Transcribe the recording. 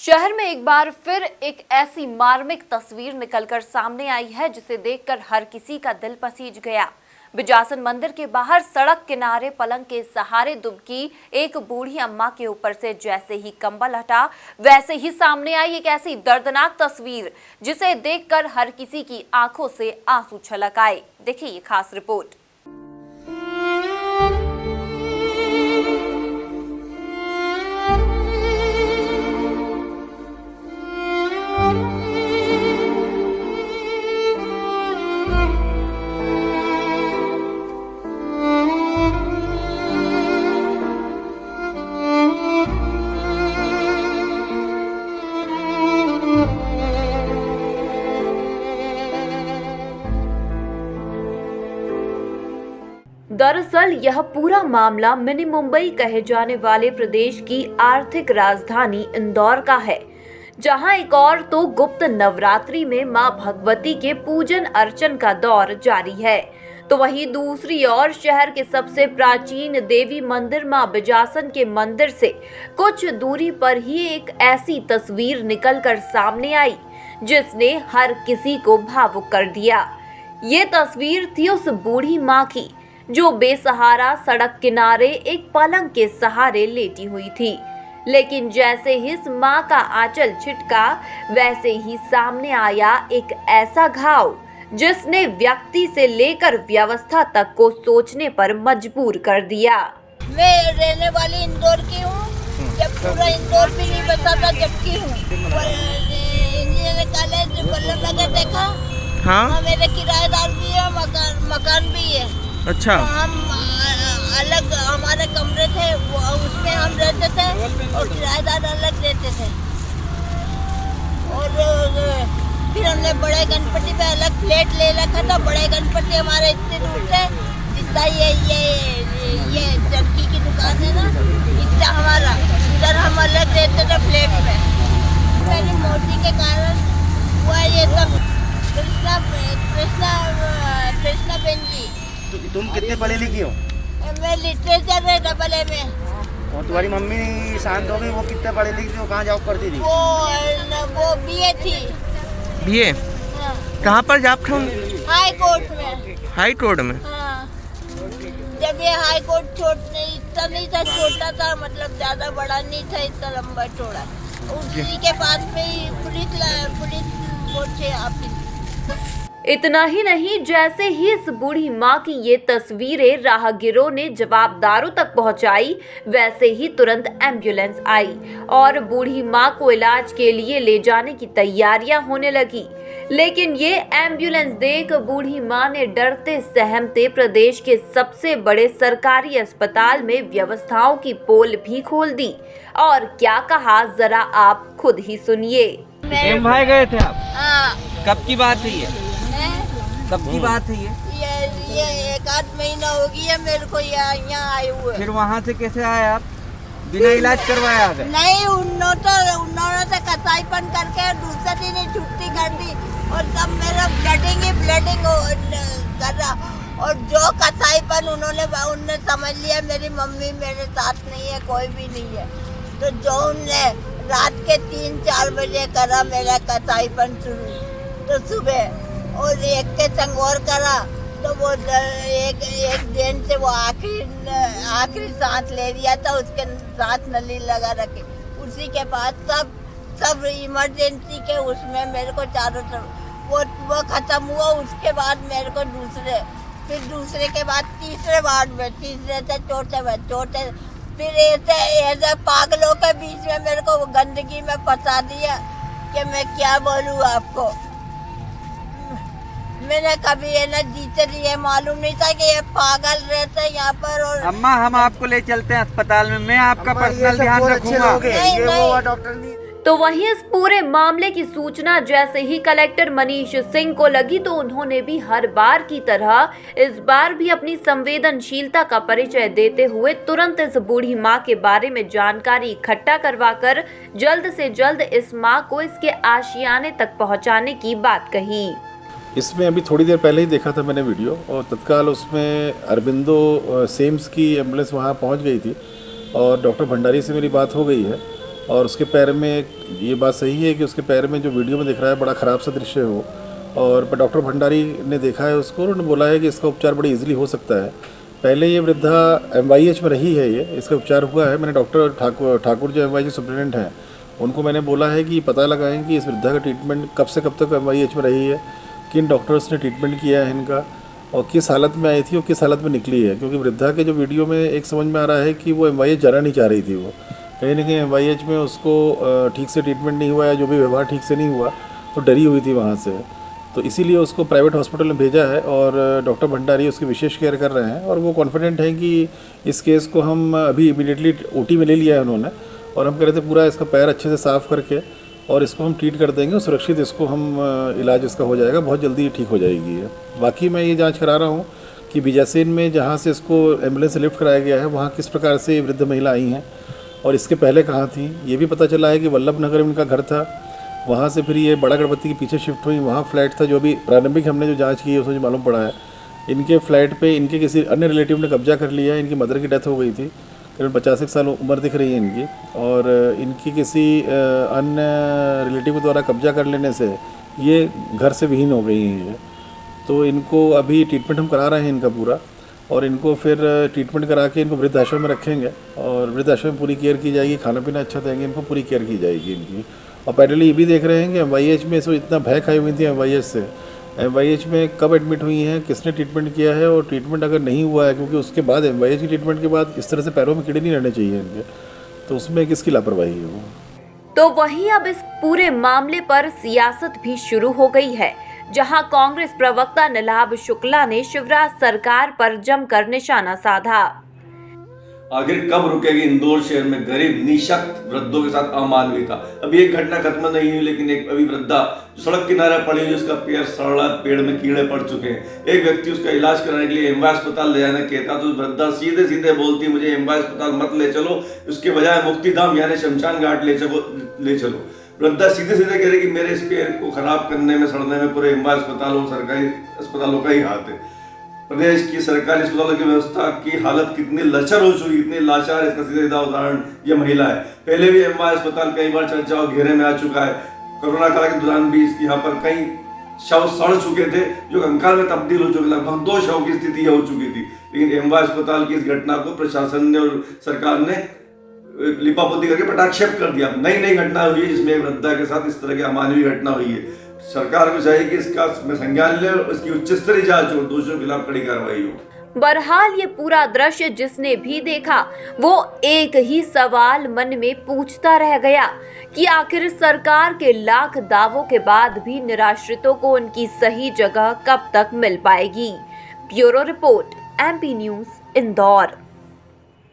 शहर में एक बार फिर एक ऐसी मार्मिक तस्वीर निकलकर सामने आई है जिसे देखकर हर किसी का दिल पसीज गया। बिजासन मंदिर के बाहर सड़क किनारे पलंग के सहारे दुबकी एक बूढ़ी अम्मा के ऊपर से जैसे ही कंबल हटा वैसे ही सामने आई एक ऐसी दर्दनाक तस्वीर जिसे देखकर हर किसी की आंखों से आंसू छलक आए। देखिए ये खास रिपोर्ट। दरअसल यह पूरा मामला मिनी मुंबई कहे जाने वाले प्रदेश की आर्थिक राजधानी इंदौर का है, जहां एक और तो गुप्त नवरात्रि में मां भगवती के पूजन अर्चन का दौर जारी है, तो वहीं दूसरी ओर शहर के सबसे प्राचीन देवी मंदिर मां बिजासन के मंदिर से कुछ दूरी पर ही एक ऐसी तस्वीर निकलकर सामने आई जिसने हर किसी को भावुक कर दिया। ये तस्वीर थी उस बूढ़ी मां की जो बेसहारा सड़क किनारे एक पलंग के सहारे लेटी हुई थी, लेकिन जैसे ही इस मां का आंचल छिटका वैसे ही सामने आया एक ऐसा घाव जिसने व्यक्ति से लेकर व्यवस्था तक को सोचने पर मजबूर कर दिया। मैं रहने वाली इंदौर की हूँ, जब पूरा इंदौर भी नहीं बचा था जबकि हूँ। इंजीनियर कॉलेज वल्लभ नगर देखा। हाँ, मेरे किराएदार भी है, मकान भी है। अच्छा। तो हम अलग हमारे कमरे थे, उसमें हम रहते थे और किराएदार अलग रहते थे। और फिर हमने बड़े गणपति पे अलग फ्लैट ले रखा था। बड़े गणपति हमारे इतने दूर थे जितना ये चरखी की दुकान है ना, इतना हमारा, इधर हम अलग रहते थे फ्लैट में। मेरी मौसी के कारण हुआ ये सब। कृष्णा बेन जी। तो तुम कितने पढ़े लिखी हो? मैं लिटरेचर है डबल ए में। और तुम्हारी मम्मी शांत हो गई, वो कितने पढ़े लिखी थी, वो कहाँ जॉब करती थी? वो बीए थी। बीए? हाँ। कहाँ पर जॉब था? हाई कोर्ट में। हाई कोर्ट में? हाँ। जब ये हाई कोर्ट इतना नहीं था, छोटा था, मतलब ज्यादा बड़ा नहीं था, इतना लंबा चौड़ा। उसी के पास में ही पुलिस बोर्ड थे ऑफिस। इतना ही नहीं, जैसे ही इस बूढ़ी मां की ये तस्वीरें राहगीरों ने जवाबदारों तक पहुंचाई वैसे ही तुरंत एम्बुलेंस आई और बूढ़ी मां को इलाज के लिए ले जाने की तैयारियां होने लगी। लेकिन ये एम्बुलेंस देख बूढ़ी मां ने डरते सहमते प्रदेश के सबसे बड़े सरकारी अस्पताल में व्यवस्थाओं की पोल भी खोल दी और क्या कहा जरा आप खुद ही सुनिए। भाई गए थे आप? हाँ। कब की बात है ये? कब की बात है ये 1 आध महीना हो गया मेरे को यहाँ आए हुए। फिर वहाँ से कैसे आए आप? बिना इलाज करवाया आ गए? नहीं, उन्होंने तो कसाईपन करके दूसरे दिन ही छुट्टी कर दी और सब मेरा ब्लडिंग कर रहा। और जो कसाईपन उनने समझ लिया मेरी मम्मी मेरे साथ नहीं है, कोई भी नहीं है। तो जो उनने रात के 3-4 बजे करा मेरा कसाईपन शुरू, तो सुबह और एक के संग और करा, तो वो एक दिन से वो आखिरी सांस ले लिया था, उसके साथ नली लगा रखे। उसी के बाद सब इमरजेंसी के उसमें मेरे को चारों तरफ वो खत्म हुआ। उसके बाद मेरे को दूसरे के बाद तीसरे वार्ड में, तीसरे से चौथे फिर ऐसे पागलों के बीच में मेरे को गंदगी में फंसा दिया कि मैं क्या बोलूँ आपको। मैंने कभी जीते ये मालूम नहीं था कि ये पागल रहते हैं यहाँ पर। और अम्मा, हम आपको ले चलते हैं अस्पताल में, मैं आपका पर्सनल ध्यान रखूंगा। नहीं। तो वहीं इस पूरे मामले की सूचना जैसे ही कलेक्टर मनीष सिंह को लगी तो उन्होंने भी हर बार की तरह इस बार भी अपनी संवेदनशीलता का परिचय देते हुए तुरंत इस बूढ़ी मां के बारे में जानकारी इकट्ठा करवाकर जल्द से जल्द इस मां को इसके आशियाने तक पहुंचाने की बात कही। इसमें अभी थोड़ी देर पहले ही देखा था मैंने वीडियो, और तत्काल उसमें अरबिंदो सेम्स की एम्बुलेंस वहाँ पहुँच गई थी और डॉक्टर भंडारी से मेरी बात हो गई है और उसके पैर में ये बात सही है कि उसके पैर में जो वीडियो में दिख रहा है बड़ा ख़राब सा दृश्य हो, और डॉक्टर भंडारी ने देखा है उसको और उन्होंने बोला है कि इसका उपचार बड़ी इजीली हो सकता है। पहले ये वृद्धा MYH में रही है, ये इसका उपचार हुआ है। मैंने डॉक्टर ठाकुर जो MYH सुप्रिटेंडेंट हैं उनको मैंने बोला है कि पता लगाएं कि इस वृद्धा का ट्रीटमेंट कब से कब तक MYH में रही है, किन डॉक्टर्स ने ट्रीटमेंट किया है इनका, और किस हालत में आई थी और किस हालत में निकली है। क्योंकि वृद्धा के जो वीडियो में एक समझ में आ रहा है कि वो MYH जाना नहीं चाह रही थी, वो कहीं ना कहीं MYH में उसको ठीक से ट्रीटमेंट नहीं हुआ या जो भी व्यवहार ठीक से नहीं हुआ तो डरी हुई थी वहाँ से, तो इसीलिए उसको प्राइवेट हॉस्पिटल में भेजा है और डॉक्टर भंडारी उसकी विशेष केयर कर रहे हैं। और वो कॉन्फिडेंट हैं कि इस केस को हम अभी इमीडिएटली OT में ले लिया है उन्होंने, और हम कह रहे थे पूरा इसका पैर अच्छे से साफ़ करके और इसको हम ट्रीट कर देंगे, सुरक्षित इसको हम इलाज इसका हो जाएगा, बहुत जल्दी ठीक हो जाएगी ये। बाकी मैं ये जांच करा रहा हूँ कि बीजासेन में जहाँ से इसको एम्बुलेंस से लिफ्ट कराया गया है वहाँ किस प्रकार से ये वृद्ध महिला आई हैं और इसके पहले कहाँ थी। ये भी पता चला है कि वल्लभ नगर में इनका घर था, वहाँ से फिर ये बड़ा गणपति के पीछे शिफ्ट हुई, वहाँ फ्लैट था। जो भी प्रारंभिक हमने जो जांच की है उसमें जो मालूम पड़ा है इनके फ्लैट पे इनके किसी अन्य रिलेटिव ने कब्जा कर लिया है। इनकी मदर की डेथ हो गई थी, करीब 85 साल उम्र दिख रही है इनकी, और इनकी किसी अन्य रिलेटिव के द्वारा कब्जा कर लेने से ये घर से विहीन हो गई हैं। तो इनको अभी ट्रीटमेंट हम करा रहे हैं इनका पूरा, और इनको फिर ट्रीटमेंट करा के इनको वृद्धाश्रम में रखेंगे और वृद्धाश्रम में पूरी केयर की जाएगी, खाना पीना अच्छा देंगे, इनको पूरी केयर की जाएगी इनकी। और पैरेलली ये भी देख रहे हैं कि MYH में इसको इतना भय खाई हुई थी MYH से, MYH में कब एडमिट हुई हैं, किसने ट्रीटमेंट किया है, और ट्रीटमेंट अगर नहीं हुआ है, क्योंकि उसके बाद MYH की ट्रीटमेंट के बाद इस तरह से पैरों में कीड़े नहीं रहने चाहिए इनके, तो उसमें किसकी लापरवाही है वो। तो वहीं अब इस पूरे मामले पर सियासत भी शुरू हो गई है, जहां कांग्रेस प्रवक्ता नलाब शुक्ला ने शिवराज सरकार पर जमकर निशाना साधा। आखिर कब रुकेगी इंदौर शहर में गरीब निशक्त वृद्धों के साथ अमानवीयता। अभी एक घटना खत्म नहीं हुई, लेकिन एक अभी वृद्धा जो सड़क किनारे पड़ी हुई, उसका पैर सड़ा, पेड़ में कीड़े पड़ चुके हैं। एक व्यक्ति उसका इलाज कराने के लिए MY अस्पताल ले जाने कहता तो वृद्धा सीधे सीधे बोलती मुझे MY अस्पताल मत ले चलो, उसके बजाय मुक्तिधाम यानी शमशान घाट ले चलो। वृद्धा सीधे सीधे कह रही कि मेरे इस पैर को खराब करने में, सड़ने में पूरे MY अस्पताल और सरकारी अस्पतालों का ही हाथ है। प्रदेश की सरकारी अस्पतालों की व्यवस्था की हालत कितनी लचर हो चुकी, कितनी लाचार, इसका सीधा उदाहरण ये महिला है। पहले भी MY अस्पताल कई बार चर्चा और घेरे में आ चुका है। कोरोना काल के दौरान भी इसकी यहाँ पर कई शव सड़ चुके थे जो कंकाल में तब्दील हो चुके, लगभग 2 शव की स्थिति हो चुकी थी। लेकिन MY अस्पताल की इस घटना को प्रशासन ने और सरकार ने लिपापोती करके पटाक्षेप कर दिया। नई घटना हुई है जिसमें एक वृद्धा के साथ इस तरह की अमानवीय घटना हुई है। सरकार को चाहिए कि इसका संज्ञान ले और इसकी उच्च स्तरीय जांच हो, दोषियों के खिलाफ कड़ी कार्रवाई हो। बहरहाल ये पूरा दृश्य जिसने भी देखा वो एक ही सवाल मन में पूछता रह गया कि आखिर सरकार के लाख दावों के बाद भी निराश्रितों को उनकी सही जगह कब तक मिल पाएगी। Bureau report MP news Indore.